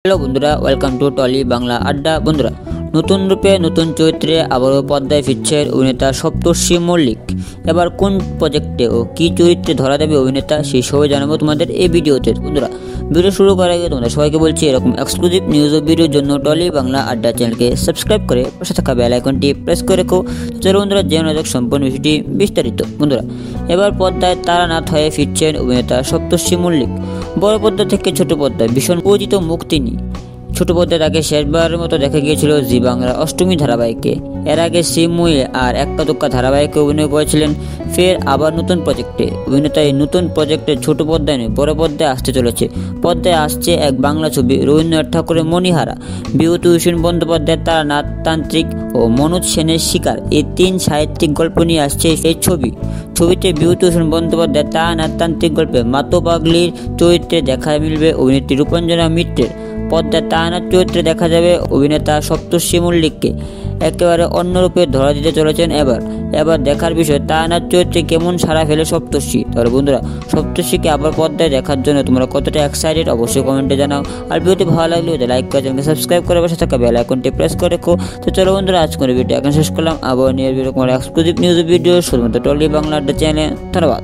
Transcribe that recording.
Hello বন্ধুরা, welcome to trolley Bangla আড্ডা। বন্ধুরা, নতুন রূপে নতুন চরিত্রে আবারও পর্দায় ফিরছেন অভিনেতা সপ্তর্ষি মল্লিক। এবার কোন প্রজেক্টে ও কী চরিত্রে ধরা দেবে অভিনেতা, সেই সবই জানাবো তোমাদের এই ভিডিওতে। বন্ধুরা, ভিডিও শুরু করার আগে তোমাদের সবাইকে বলছি, এরকম এক্সক্লুসিভ নিউজ ও ভিডিওর জন্য টলি বাংলা আড্ডা চ্যানেলকে সাবস্ক্রাইব করে পাশে থাকা বেল আইকনটি প্রেস করে রেখো। চলো বন্ধুরা, জেনে যাক সম্পূর্ণ বিষয়টি বিস্তারিত। বন্ধুরা, এবার পর্দায় তারানাথ হয়ে ফিরছেন অভিনেতা সপ্তর্ষি মল্লিক। বড় পর্দা থেকে ছোট পর্দায় ভীষণ পরিচিত মুখ তিনি। ছোট পর্দায় তাকে শেষবারের মতো দেখা গিয়েছিল জি বাংলার অষ্টমী ধারাবাহিকে। এর আগে সিমুয়ে আর একটা দোক্কা ধারাবাহিকে অভিনয় করেছিলেন। ফের আবার নতুন প্রজেক্টে অভিনেতা এই নতুন প্রজেক্টে ছোট পর্দায় নয়, বড় পর্দায় আসতে চলেছে। পর্দায় আসছে এক বাংলা ছবি, রবীন্দ্রনাথ ঠাকুরের মণিহারা, বিভূতিভূষণ বন্দ্যোপাধ্যায়ের তারানাথ, তান্ত্রিক ও মনোজ সেনের শিকার, এই তিন সাহিত্যিক গল্প নিয়ে আসছে এই ছবিতে বিভূতিভূষণ বন্দ্যোপাধ্যায়ের তারানাথ তান্ত্রিক গল্পে মাতো পাগলির চরিত্রে দেখা মিলবে অভিনেত্রী রূপাঞ্জনা মিত্রের। পর্দায় তারানাথ চরিত্রে দেখা যাবে অভিনেতা সপ্তর্ষি মল্লিককে। একেবারে অন্য রূপে ধরা দিতে চলেছেন এবার দেখার বিষয় তারানাথ চরিত্রে কেমন সাড়া ফেলে সপ্তর্ষি। তাহলে বন্ধুরা, সপ্তর্ষিকে আবার পর্দায় দেখার জন্য তোমরা কতটা এক্সাইটেড অবশ্যই কমেন্টে জানাও। আর ভিডিওটি ভালো লাগলে লাইক করে চ্যানেলকে সাবস্ক্রাইব করে পাশে থাকা বেল আইকনটি প্রেস করে রেখো। তো চলো বন্ধুরা, আজকের ভিডিও এখন শেষ করলাম। আবার নিয়ে এক্সক্লুসিভ নিউজ ভিডিও শুধুমাত্র টলি বাংলা আড্ডা চ্যানেলে। ধন্যবাদ।